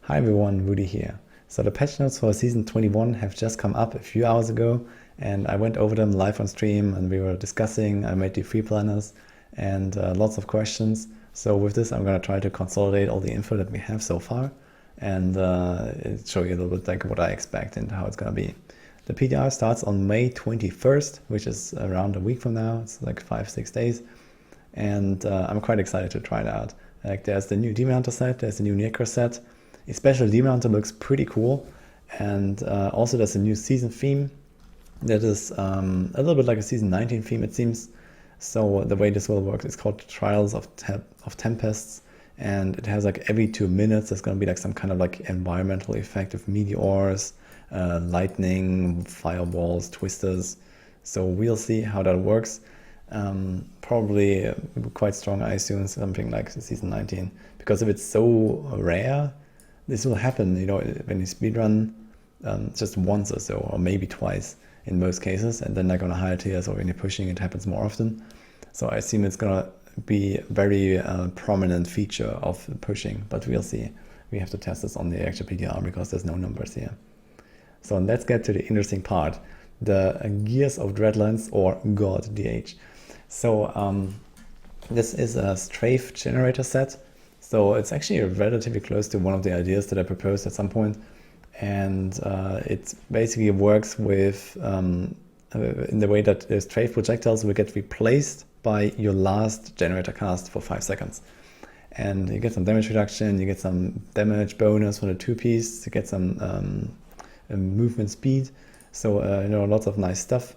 Hi everyone, Rudy here. So the patch notes for season 21 have just come up a few hours ago, and I went over them live on stream and we were discussing. I made the free planners and lots of questions. So with this I'm going to try to consolidate all the info that we have so far and show you a little bit like what I expect and how it's going to be. The PDR starts on May 21st, which is around a week from now. It's like 5-6 days, and I'm quite excited to try it out. Like, there's the new Demon Hunter set, there's the new Necro set. Especially Demon Hunter looks pretty cool, and also there's a new season theme that is a little bit like a season 19 theme, it seems. So the way this will work is called Trials of Tempests, and it has like every 2 minutes there's going to be like some kind of like environmental effect of meteors, lightning, fireballs, twisters. So we'll see how that works. Probably quite strong, I assume, something like season 19, because if it's so rare, this will happen, you know, when you speedrun just once or so, or maybe twice in most cases, and then like on a higher tiers or when you're pushing, it happens more often. So I assume it's gonna be a very prominent feature of pushing, but we'll see. We have to test this on the actual PDR because there's no numbers here. So let's get to the interesting part, the Gears of Dreadlands, or Godth DH. So this is a strafe generator set. So it's actually relatively close to one of the ideas that I proposed at some point, and it basically works with in the way that the strafe projectiles will get replaced by your last generator cast for 5 seconds, and you get some damage reduction, you get some damage bonus for the 2-piece, you get some movement speed, so you know, lots of nice stuff.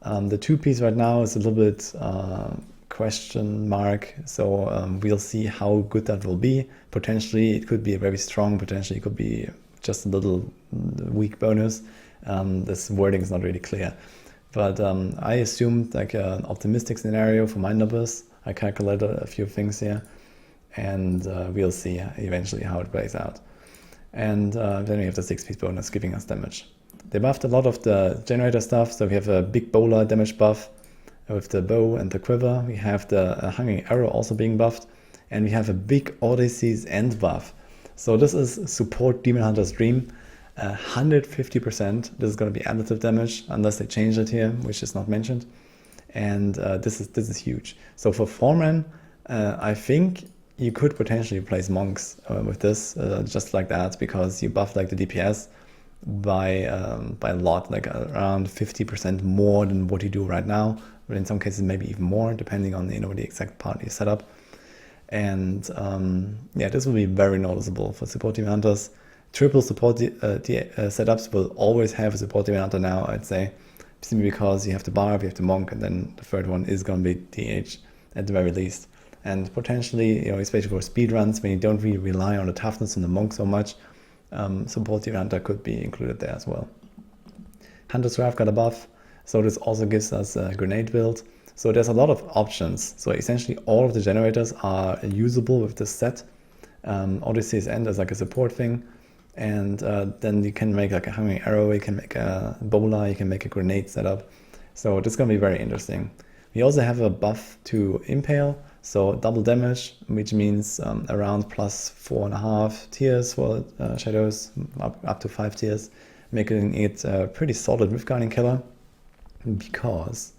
The 2-piece right now is a little bit question mark, so we'll see how good that will be. Potentially it could be very strong, potentially it could be just a little weak bonus. This wording is not really clear, but I assumed like an optimistic scenario for my numbers. I calculated a few things here, and we'll see eventually how it plays out. And then we have the 6-piece bonus giving us damage. They buffed a lot of the generator stuff, so we have a big bowler damage buff with the bow and the quiver. We have the hanging arrow also being buffed, and we have a big Odyssey's end buff. So this is support Demon Hunter's Dream, 150%. This is going to be additive damage unless they change it here, which is not mentioned. And this is huge. So for foreman, I think you could potentially replace monks with this, just like that, because you buff like the DPS by a lot, like around 50% more than what you do right now, but in some cases maybe even more, depending on, you know, the exact part you set up. And yeah, this will be very noticeable for support Demon Hunters. Triple support setups will always have a support Demon Hunter now, I'd say, simply because you have the barb, you have the monk, and then the third one is going to be DH at the very least. And potentially, you know, especially for speedruns, when you don't really rely on the toughness and the monk so much, support Demon Hunter could be included there as well. Hunter's Wrath got a buff, so this also gives us a grenade build. So there's a lot of options. So essentially all of the generators are usable with this set. Odyssey's End is like a support thing, and then you can make like a hanging arrow, you can make a bowler, you can make a grenade setup. So this is going to be very interesting. We also have a buff to Impale, so double damage, which means around plus 4.5 tiers for shadows, up to 5 tiers, making it a pretty solid Riftguarding killer, because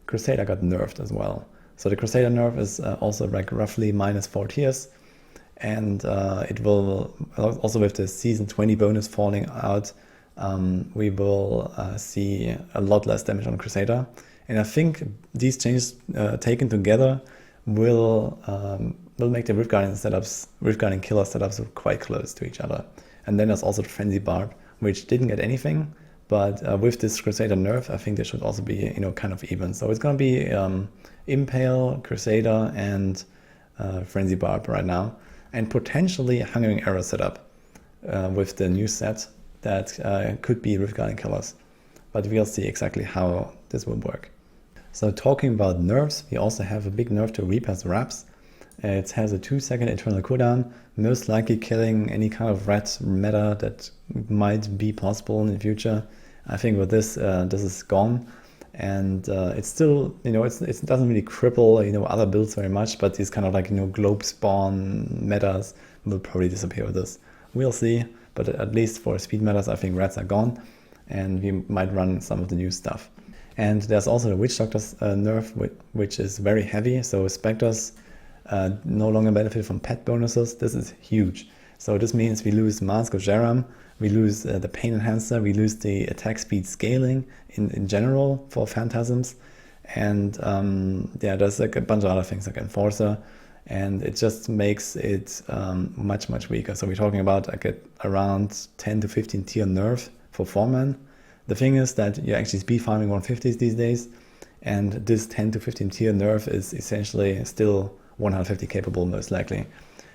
Crusader got nerfed as well. So the Crusader nerf is also like roughly minus 4 tiers, and it will also, with the season 20 bonus falling out, we will see a lot less damage on Crusader. And I think these changes taken together will make the Riftguarding killer setups quite close to each other. And then there's also the Frenzy Barb, which didn't get anything, but with this Crusader nerf, I think they should also be, you know, kind of even. So it's going to be Impale, Crusader, and Frenzy Barb right now, and potentially a Hungering Arrow setup with the new set that could be Riftguarding killers. But we'll see exactly how this will work. So talking about nerfs, we also have a big nerf to Reaper's Wraps. It has a 2-second internal cooldown, most likely killing any kind of red matter that might be possible in the future. I think with this, this is gone, and it's still, you know, it doesn't really cripple, you know, other builds very much, but these kind of like, you know, globe spawn metas will probably disappear with this. We'll see, but at least for speed matters, I think reds are gone, and we might run some of the new stuff. And there's also the Witch Doctor's nerf, which is very heavy, so Spectres no longer benefit from pet bonuses. This is huge. So this means we lose Mask of Jeram, we lose the Pain Enhancer, we lose the attack speed scaling in general for Phantasms, and yeah, there's like a bunch of other things like Enforcer, and it just makes it much weaker. So we're talking about like around 10 to 15 tier nerf for 4-man. The thing is that you're actually speed farming 150s these days, and this 10 to 15 tier nerf is essentially still 150 capable most likely.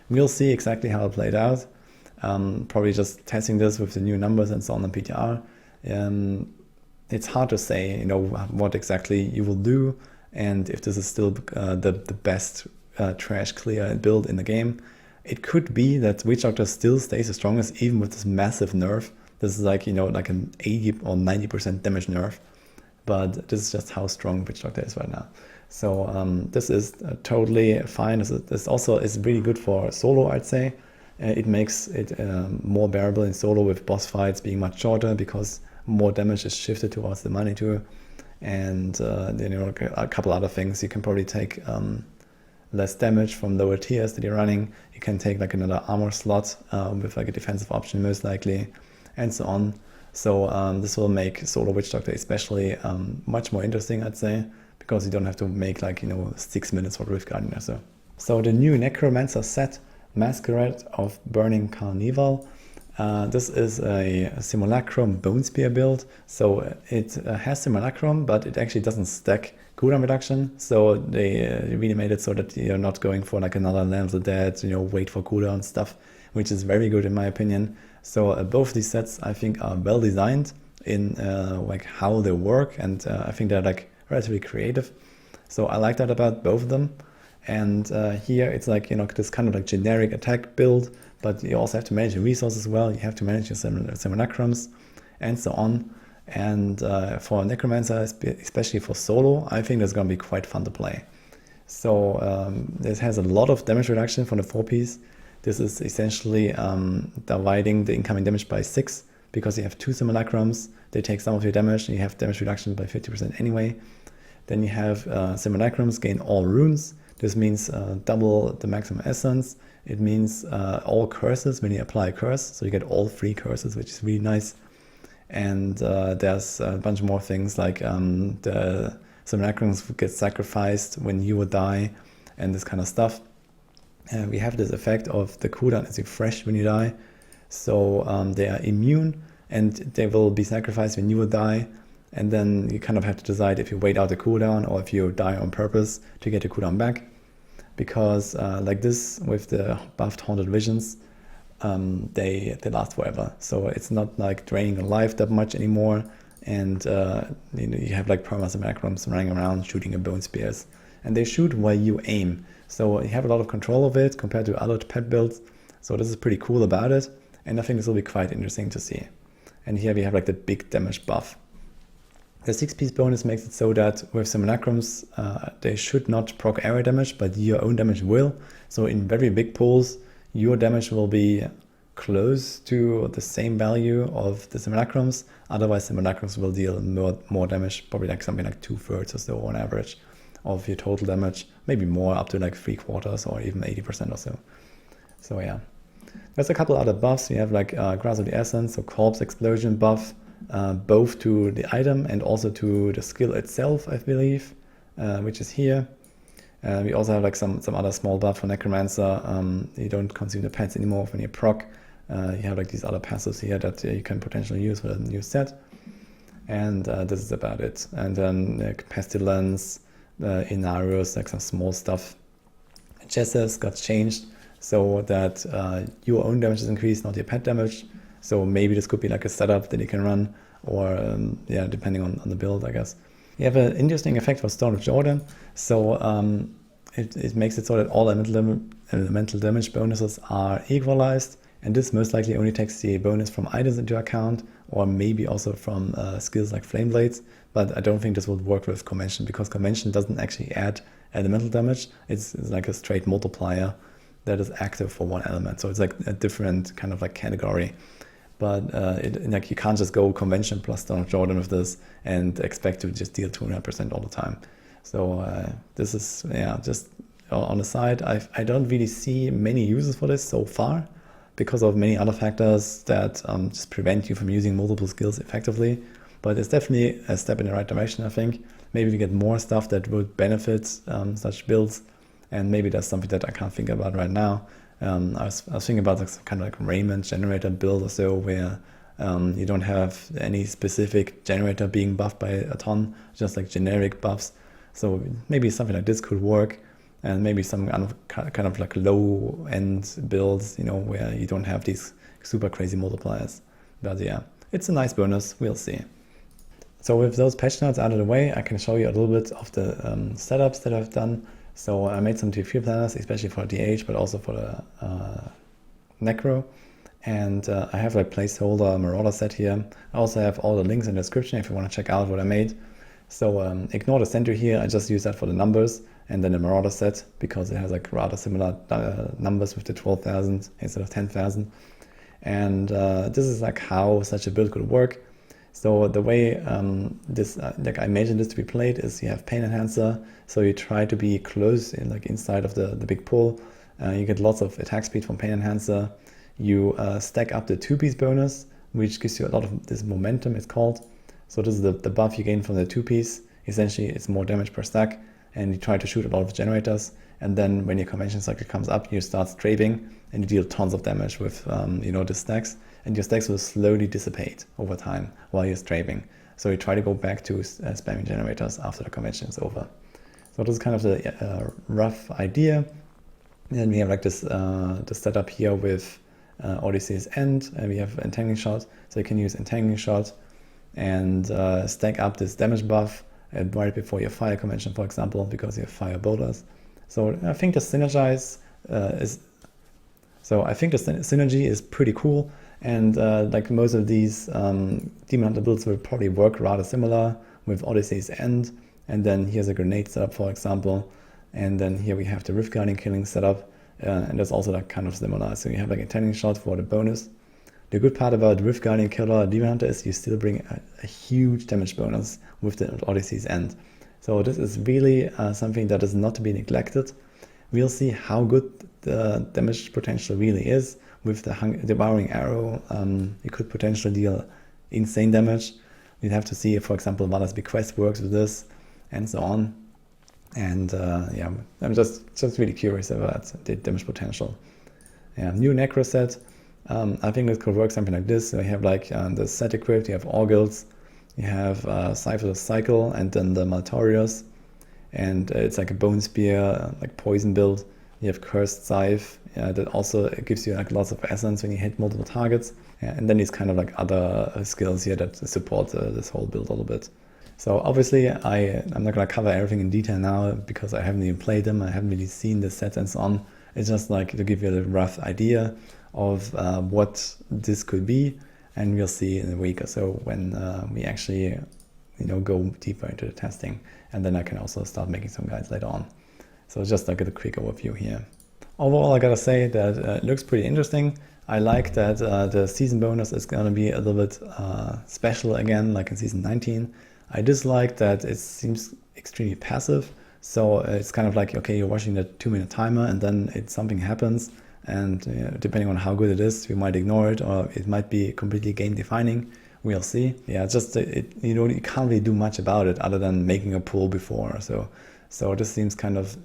We'll see exactly how it played out. Probably just testing this with the new numbers and so on PTR. It's hard to say, what exactly you will do, and if this is still the best trash clear build in the game. It could be that Witch Doctor still stays the strongest even with this massive nerf. This is like, like an 80 or 90% damage nerf, but this is just how strong Witch Doctor is right now. So this is totally fine. This also is really good for solo, I'd say. It makes it more bearable in solo with boss fights being much shorter because more damage is shifted towards the money too. And then a couple other things. You can probably take less damage from lower tiers that you're running. You can take like another armor slot with like a defensive option most likely, and so on. So this will make solo Witch Doctor especially much more interesting, I'd say, because you don't have to make like 6 minutes for Rift Guardian or so. So the new Necromancer set, Masquerade of Burning Carnival. This is a Simulacrum Bone Spear build. So it has Simulacrum, but it actually doesn't stack cooldown reduction. So they really made it so that you're not going for like another Land of the Dead, wait for cooldown stuff, which is very good in my opinion. So both these sets I think are well designed in like how they work, and I think they're like relatively creative. So I like that about both of them. And here it's like, this kind of like generic attack build, but you also have to manage your resources well. You have to manage your simulacrums and so on. And for Necromancer, especially for solo, I think that's going to be quite fun to play. So this has a lot of damage reduction from the 4-piece. This is essentially dividing the incoming damage by 6, because you have 2 simulacrums. They take some of your damage, and you have damage reduction by 50% anyway. Then you have simulacrums gain all runes. This means double the maximum essence. It means all curses when you apply a curse. So you get all 3 curses, which is really nice. And there's a bunch more things like the simulacrums get sacrificed when you would die and this kind of stuff. And we have this effect of the cooldown is refreshed when you die. So they are immune and they will be sacrificed when you will die. And then you kind of have to decide if you wait out the cooldown or if you die on purpose to get the cooldown back. Because like this with the buffed Haunted Visions, they last forever. So it's not like draining your life that much anymore. And you have like perma simulacrums running around shooting your bone spears. And they shoot while you aim. So you have a lot of control of it compared to other pet builds. So this is pretty cool about it. And I think this will be quite interesting to see. And here we have like the big damage buff. The 6-piece bonus makes it so that with simulacrums, they should not proc area damage, but your own damage will. So in very big pools, your damage will be close to the same value of the simulacrums. Otherwise, simulacrums will deal more damage, probably like something like 2/3 or so on average of your total damage, maybe more, up to like 3/4 or even 80% or so. So yeah, there's a couple other buffs. You have like Grasp of the Essence, so Corpse Explosion buff, both to the item and also to the skill itself, I believe, which is here. We also have like some other small buff for Necromancer. You don't consume the pets anymore when you proc. You have like these other passives here that you can potentially use for the new set. And this is about it. And then like Pestilence, Inarius, like some small stuff. Chesses got changed so that your own damage is increased, not your pet damage. So maybe this could be like a setup that you can run, or yeah, depending on the build, I guess. You have an interesting effect for Stone of Jordan. So it makes it so that all elemental damage bonuses are equalized, and this most likely only takes the bonus from items into account, or maybe also from skills like Flame Blades. But I don't think this would work with Convention, because Convention doesn't actually add elemental damage. It's like a straight multiplier. that is active for one element. So it's like a different kind of like category. But like you can't just go convention plus Donald Jordan with this and expect to just deal 200% all the time. So this is, just on the side, I don't really see many uses for this so far because of many other factors that just prevent you from using multiple skills effectively. But it's definitely a step in the right direction, I think. Maybe we get more stuff that would benefit such builds, and maybe that's something that I can't think about right now. I was thinking about like some kind of like Raymond generator build or so, where you don't have any specific generator being buffed by a ton, just like generic buffs. So maybe something like this could work, and maybe some kind of like low end builds, where you don't have these super crazy multipliers. But yeah, it's a nice bonus. We'll see. So with those patch notes out of the way, I can show you a little bit of the setups that I've done. So I made some tier planners, especially for DH, but also for the Necro. And I have like placeholder Marauder set here. I also have all the links in the description if you want to check out what I made. So ignore the center here. I just use that for the numbers, and then the Marauder set because it has like rather similar numbers with the 12,000 instead of 10,000. And this is like how such a build could work. So the way this, like I imagine this to be played, is you have Pain Enhancer, so you try to be close in like inside of the big pool. You get lots of attack speed from Pain Enhancer. You stack up the 2-piece bonus, which gives you a lot of this momentum, it's called. So this is the buff you gain from the 2-piece. Essentially, it's more damage per stack, and you try to shoot a lot of generators. And then when your convention cycle comes up, you start strafing, and you deal tons of damage with the stacks. And your stacks will slowly dissipate over time while you're strafing. So you try to go back to spamming generators after the convention is over. So this is kind of the rough idea. And then we have like this the setup here with Odyssey's End, and we have Entangling Shot. So you can use Entangling Shot and stack up this damage buff right before your fire convention, for example, because you have fire boulders. So I think the synergy is pretty cool. And like most of these Demon Hunter builds will probably work rather similar with Odyssey's End. And then here's a grenade setup, for example. And then here we have the Rift Guardian killing setup. And that's also like kind of similar. So you have like a Entangling Shot for the bonus. The good part about Rift Guardian Killer Demon Hunter is you still bring a huge damage bonus with the Odyssey's End. So this is really something that is not to be neglected. We'll see how good the damage potential really is. With the Devouring Arrow, you could potentially deal insane damage. You'd have to see if, for example, Vala's Bequest works with this, and so on. And I'm just really curious about the damage potential. Yeah, new Necro set. I think it could work something like this. So you have like the set equipped, you have Orgils, you have Cypher's Cycle, and then the Maltorius. And it's like a Bone Spear, like poison build. You have Cursed Scythe, that also gives you like lots of essence when you hit multiple targets. And then these kind of like other skills here that support this whole build a little bit. So obviously I'm not going to cover everything in detail now because I haven't even played them. I haven't really seen the sets and so on. It's just like to give you a rough idea of what this could be. And we'll see in a week or so when we actually go deeper into the testing. And then I can also start making some guides later on. So just like a quick overview here. Overall, I gotta say that it looks pretty interesting. I like that the season bonus is gonna be a little bit special again, like in season 19. I dislike that it seems extremely passive. So it's kind of like, okay, you're watching the 2-minute timer and then something happens. And depending on how good it is, you might ignore it, or it might be completely game defining. We'll see. Yeah, just you can't really do much about it other than making a pool before. So this seems kind of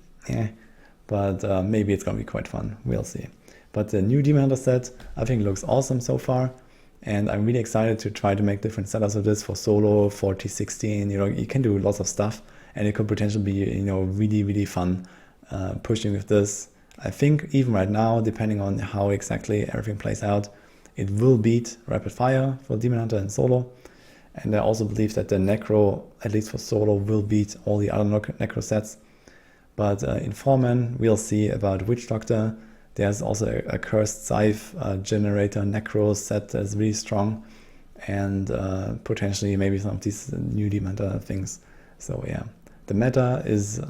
but maybe it's gonna be quite fun. We'll see. But the new Demon Hunter set I think looks awesome so far, and I'm really excited to try to make different setups of this for solo, for T16. You can do lots of stuff, and it could potentially be really fun pushing with this. I think even right now, depending on how exactly everything plays out, it will beat Rapid Fire for Demon Hunter and solo. And I also believe that the Necro, at least for solo, will beat all the other Necro sets. But in 4-man, we'll see about Witch Doctor. There's also a Cursed Scythe generator Necro set that's really strong. And potentially maybe some of these new Demon Hunter things. So yeah, The meta is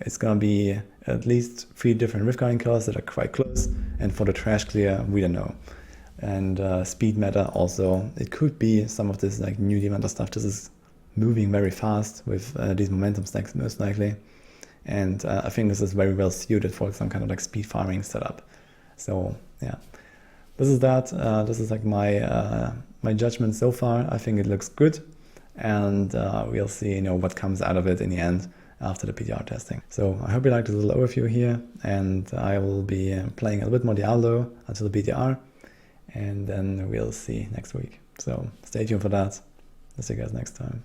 it's gonna be at least 3 different Rift Guardian colors that are quite close, and for the trash clear, we don't know. And speed meta also, it could be some of this like new Diamante stuff. This is moving very fast with these momentum stacks most likely, and I think this is very well suited for some kind of like speed farming setup. So yeah, this is that. This is like my judgment so far. I think it looks good, and we'll see what comes out of it in the end after the PTR testing. So I hope you liked this little overview here, and I will be playing a little bit more Diablo until the PTR, and then we'll see next week. So stay tuned for that. I'll see you guys next time.